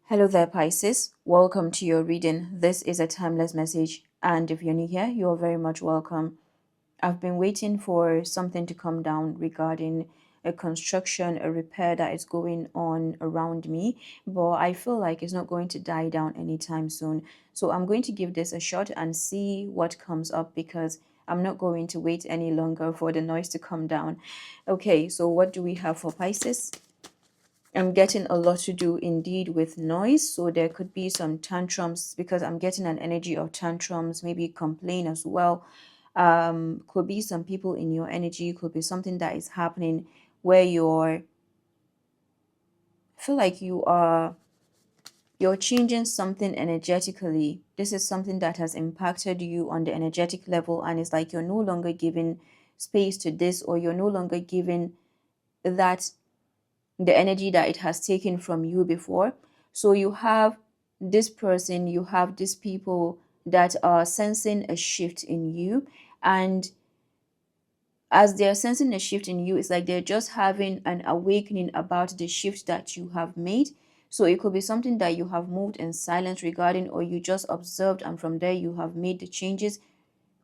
Hello there, Pisces. Welcome to your reading. This is a timeless message, and if you're new here, you're very much welcome. I've been waiting for something to come down regarding a construction, a repair that is going on around me, but I feel like it's not going to die down anytime soon. So I'm going to give this a shot and see what comes up because I'm not going to wait any longer for the noise to come down. Okay, so what do we have for Pisces? I'm getting a lot to do indeed with noise. So there could be some tantrums because I'm getting an energy of tantrums, maybe complain as well. Could be some people in your energy, could be something that is happening where I feel like you're changing something energetically. This is something that has impacted you on the energetic level, and it's like you're no longer giving space to this, or you're no longer giving that the energy that it has taken from you before. So you have this person, you have these people that are sensing a shift in you. And as they're sensing a shift in you, it's like they're just having an awakening about the shift that you have made. So it could be something that you have moved in silence regarding, or you just observed, and from there you have made the changes,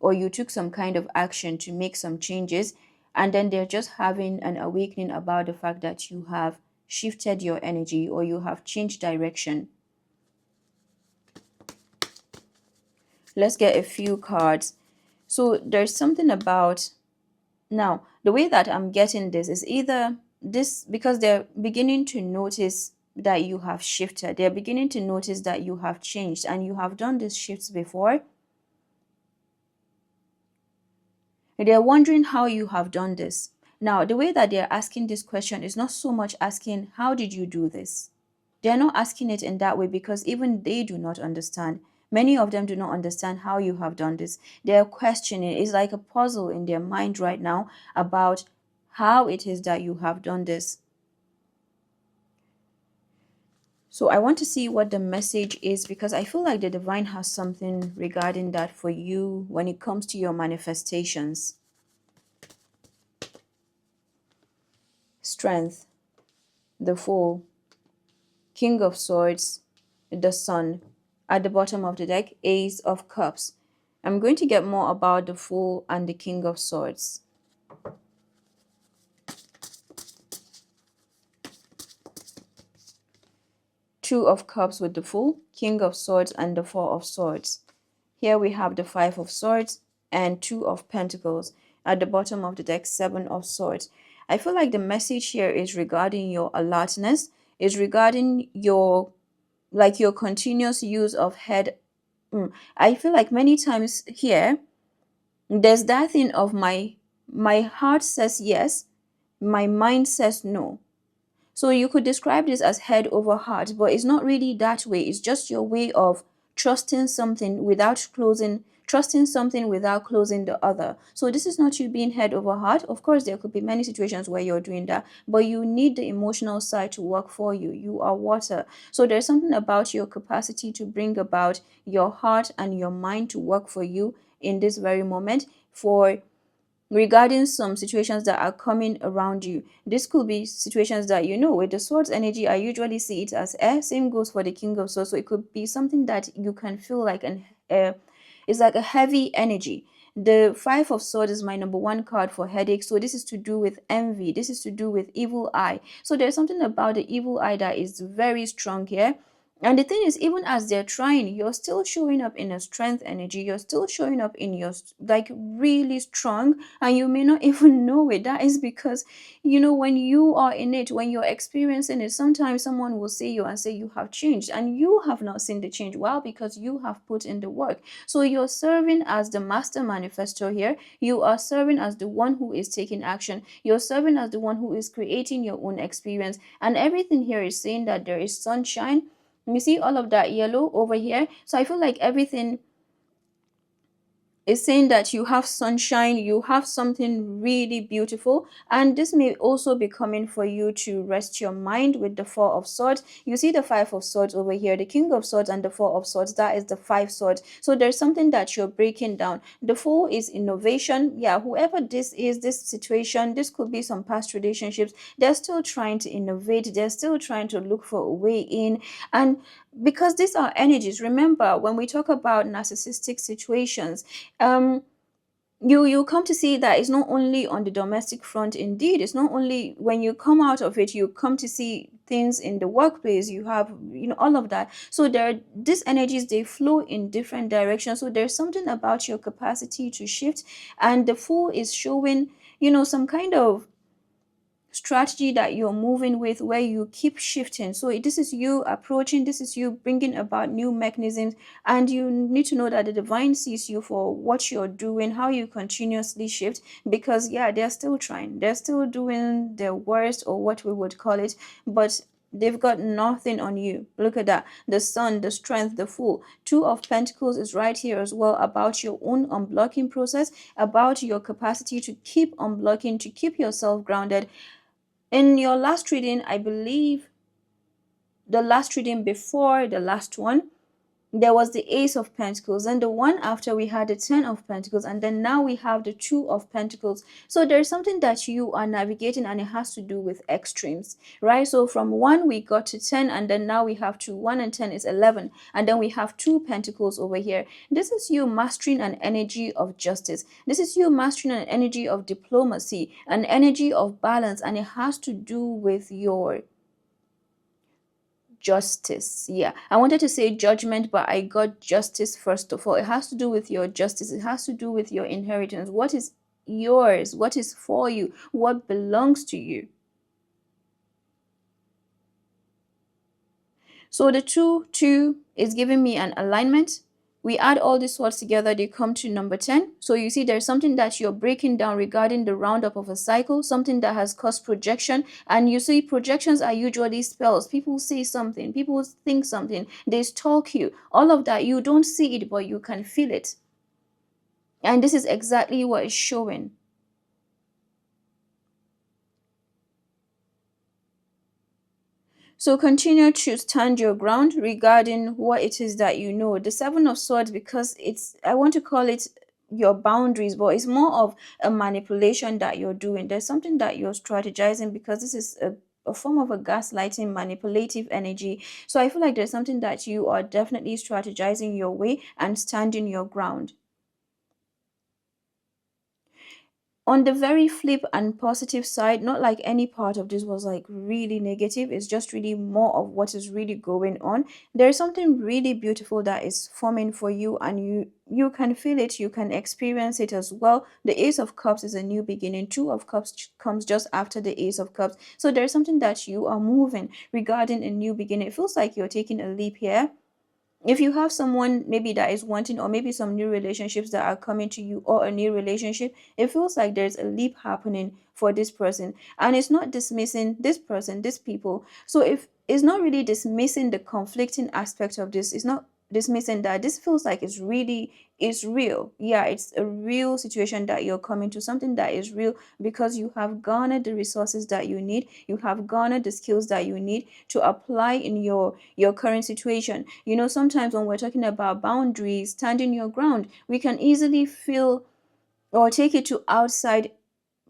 or you took some kind of action to make some changes, and then they're just having an awakening about the fact that you have shifted your energy or you have changed direction. Let's get a few cards. So there's something about, now the way that I'm getting this is either this, because they're beginning to notice that you have shifted, they're beginning to notice that you have changed and you have done these shifts before. They're wondering how you have done this. Now, the way that they're asking this question is not so much asking, how did you do this? They're not asking it in that way because even they do not understand. Many of them do not understand how you have done this. They're questioning. It's like a puzzle in their mind right now about how it is that you have done this. So I want to see what the message is because I feel like the divine has something regarding that for you when it comes to your manifestations. Strength, the Fool, King of Swords, the Sun. At the bottom of the deck, Ace of Cups. I'm going to get more about the Fool and the King of Swords. Two of Cups with the Fool, King of Swords, and the Four of Swords. Here we have the Five of Swords and Two of Pentacles. At the bottom of the deck, Seven of Swords. I feel like the message here is regarding your alertness, is regarding your continuous use of head. I feel like many times here, there's that thing of my heart says yes, my mind says no. So you could describe this as head over heart, but it's not really that way. It's just your way of trusting something without closing the other. So this is not you being head over heart. Of course, there could be many situations where you're doing that, but you need the emotional side to work for you. You are water. So there's something about your capacity to bring about your heart and your mind to work for you in this very moment for regarding some situations that are coming around you. This could be situations that, with the swords energy, I usually see it as air. Same goes for the King of Swords. So it could be something that you can feel like it's like a heavy energy. The Five of Swords is my number one card for headache. So this is to do with envy. This is to do with evil eye. So there's something about the evil eye that is very strong here. And the thing is, even as they're trying, you're still showing up in a strength energy. You're still showing up in your, like, really strong, and you may not even know it. That is because, when you are in it, when you're experiencing it, sometimes someone will see you and say you have changed, and you have not seen the change. Well, because you have put in the work. So you're serving as the master manifestor here. You are serving as the one who is taking action. You're serving as the one who is creating your own experience. And everything here is saying that there is sunshine. You see all of that yellow over here. So I feel like everything is saying that you have sunshine, you have something really beautiful, and this may also be coming for you to rest your mind with the Four of Swords. You see the Five of Swords over here, the King of Swords and the Four of Swords, that is the Five Swords. So there's something that you're breaking down. The Four is innovation. Yeah, whoever this is, this situation, this could be some past relationships, they're still trying to innovate, they're still trying to look for a way in. And because these are energies, remember when we talk about narcissistic situations, um you come to see that it's not only on the domestic front. Indeed, it's not only when you come out of it, you come to see things in the workplace, you have, all of that. So these energies, they flow in different directions. So there's something about your capacity to shift, and the Fool is showing, some kind of strategy that you're moving with, where you keep shifting. So this is you approaching, this is you bringing about new mechanisms, and you need to know that the divine sees you for what you're doing, how you continuously shift. Because yeah, they're still trying, they're still doing their worst, or what we would call it, but they've got nothing on you. Look at that, the Sun, the Strength, the Fool. Two of Pentacles is right here as well, about your own unblocking process, about your capacity to keep unblocking, to keep yourself grounded. In your last reading, I believe the last reading before the last one, there was the Ace of Pentacles, and the one after we had the Ten of Pentacles, and then now we have the Two of Pentacles. So there's something that you are navigating, and it has to do with extremes, right? So from 1 we got to 10, and then now we have 2. 1 and 10 is 11, and then we have Two Pentacles over here. This is you mastering an energy of justice. This is you mastering an energy of diplomacy, an energy of balance, and it has to do with your justice. Yeah, I wanted to say judgment, but I got justice first of all. It has to do with your justice, it has to do with your inheritance, what is yours, what is for you, what belongs to you. So the 2 2 is giving me an alignment. We add all these words together, they come to number 10. So you see there's something that you're breaking down regarding the roundup of a cycle, something that has caused projection. And you see projections are usually spells. People say something, people think something, they stalk you. All of that, you don't see it, but you can feel it. And this is exactly what is showing. So continue to stand your ground regarding what it is that you know. The Seven of Swords, because I want to call it your boundaries, but it's more of a manipulation that you're doing. There's something that you're strategizing, because this is a form of a gaslighting, manipulative energy. So I feel like there's something that you are definitely strategizing your way and standing your ground. On the very flip and positive side, not like any part of this was like really negative, it's just really more of what is really going on. There's something really beautiful that is forming for you, and you can feel it, you can experience it as well. The Ace of Cups is a new beginning. Two of Cups comes just after the Ace of Cups. So there's something that you are moving regarding a new beginning. It feels like you're taking a leap here. If you have someone maybe that is wanting, or maybe some new relationships that are coming to you, or a new relationship, it feels like there's a leap happening for this person. And it's not dismissing this person, these people. So if it's not really dismissing the conflicting aspect of this, it's not dismissing that. This feels like it's real. Yeah, it's a real situation that you're coming to, something that is real, because you have garnered the resources that you need, you have garnered the skills that you need to apply in your current situation. Sometimes when we're talking about boundaries, standing your ground, we can easily feel or take it to outside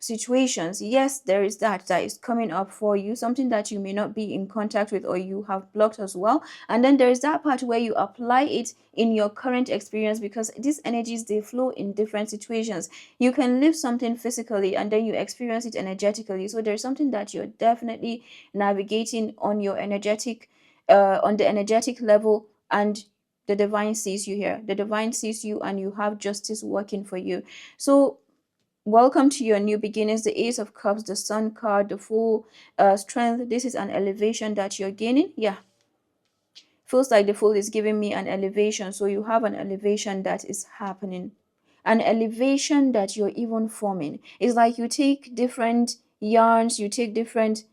situations. Yes, there is that is coming up for you, something that you may not be in contact with, or you have blocked as well. And then there is that part where you apply it in your current experience, because these energies, they flow in different situations. You can live something physically, and then you experience it energetically. So there's something that you're definitely navigating on your energetic on the energetic level, and the divine sees you here. The divine sees you, and you have justice working for you. So welcome to your new beginnings. The Ace of Cups, the Sun card, the full strength. This is an elevation that you're gaining. Yeah, feels like the Fool is giving me an elevation. So you have an elevation that is happening, an elevation that you're even forming. It's like you take different yarns, you take different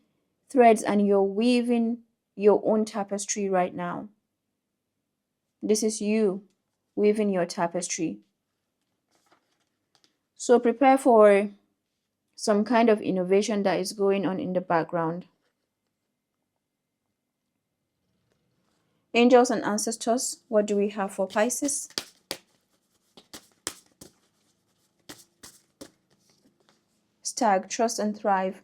threads, and you're weaving your own tapestry right now. This is you weaving your tapestry. So prepare for some kind of innovation that is going on in the background. Angels and ancestors, what do we have for Pisces? Stag, trust and thrive.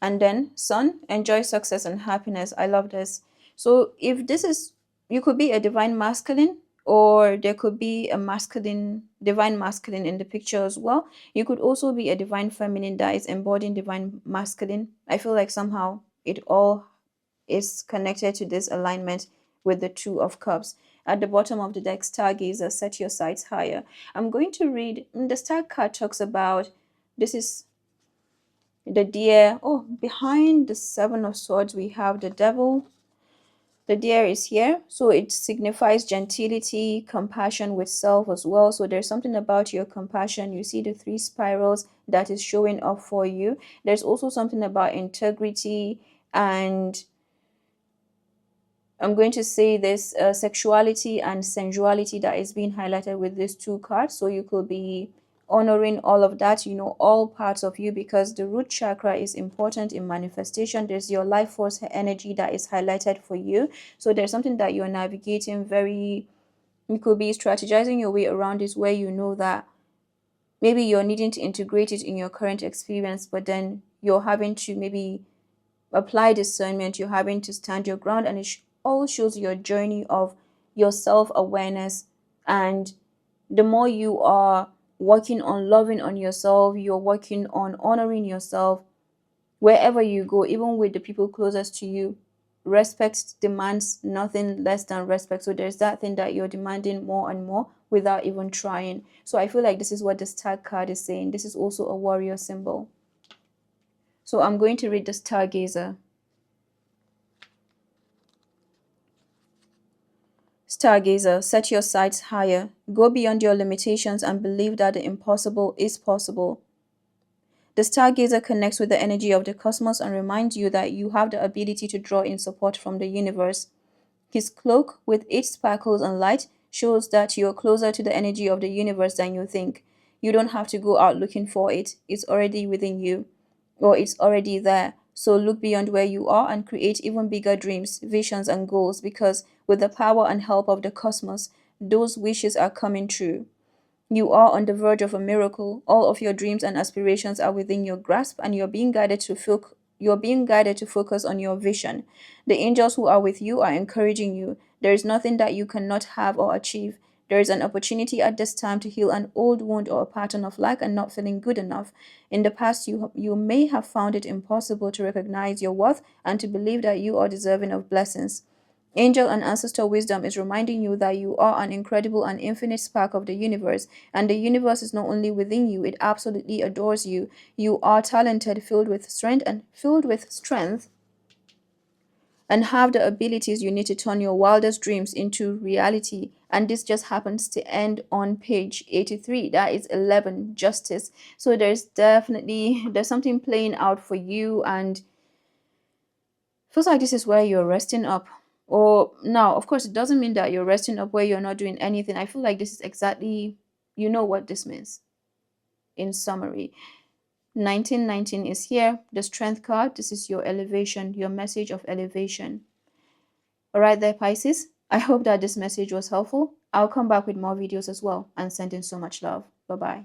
And then Sun, enjoy success and happiness. I love this. So if this is, you could be a divine masculine, or there could be a masculine, divine masculine in the picture as well. You could also be a divine feminine that is embodying divine masculine. I feel like somehow it all is connected to this alignment with the Two of Cups. At the bottom of the deck, Stargazer, set your sights higher. I'm going to read, the Star card talks about, this is the deer. Oh, behind the Seven of Swords, we have the Devil. The deer is here, so it signifies gentility, compassion with self as well. So there's something about your compassion. You see the three spirals that is showing up for you. There's also something about integrity, and I'm going to say this sexuality and sensuality that is being highlighted with these two cards. So you could be honoring all of that, all parts of you, because the root chakra is important in manifestation. There's your life force energy that is highlighted for you. So there's something that you're navigating very, you could be strategizing your way around this, where you know that maybe you're needing to integrate it in your current experience, but then you're having to maybe apply discernment, you're having to stand your ground, and it all shows your journey of your self-awareness. And the more you are working on loving on yourself, you're working on honoring yourself wherever you go, even with the people closest to you. Respect demands nothing less than respect. So there's that thing that you're demanding more and more without even trying. So I feel like this is what the Stag card is saying. This is also a warrior symbol. So I'm going to read the Stargazer. Stargazer, set your sights higher. Go beyond your limitations and believe that the impossible is possible. The Stargazer connects with the energy of the cosmos and reminds you that you have the ability to draw in support from the universe. His cloak, with its sparkles and light, shows that you're closer to the energy of the universe than you think. You don't have to go out looking for it. It's already within you, or it's already there. So look beyond where you are and create even bigger dreams, visions, and goals, because with the power and help of the cosmos, those wishes are coming true. You are on the verge of a miracle. All of your dreams and aspirations are within your grasp, and you're being guided to focus on your vision. The angels who are with you are encouraging you. There is nothing that you cannot have or achieve. There is an opportunity at this time to heal an old wound or a pattern of lack and not feeling good enough. In the past, you may have found it impossible to recognize your worth and to believe that you are deserving of blessings. Angel and ancestor wisdom is reminding you that you are an incredible and infinite spark of the universe, and the universe is not only within you, it absolutely adores you. You are talented, filled with strength, and have the abilities you need to turn your wildest dreams into reality. And this just happens to end on page 83. That is 11, justice. So there's something playing out for you, and feels like this is where you're resting up. Or now, of course, it doesn't mean that you're resting up where you're not doing anything. I feel like this is exactly, you know what this means. In summary, 1919 is here. The strength card, this is your elevation, your message of elevation. All right there, Pisces. I hope that this message was helpful. I'll come back with more videos as well, and sending so much love. Bye-bye.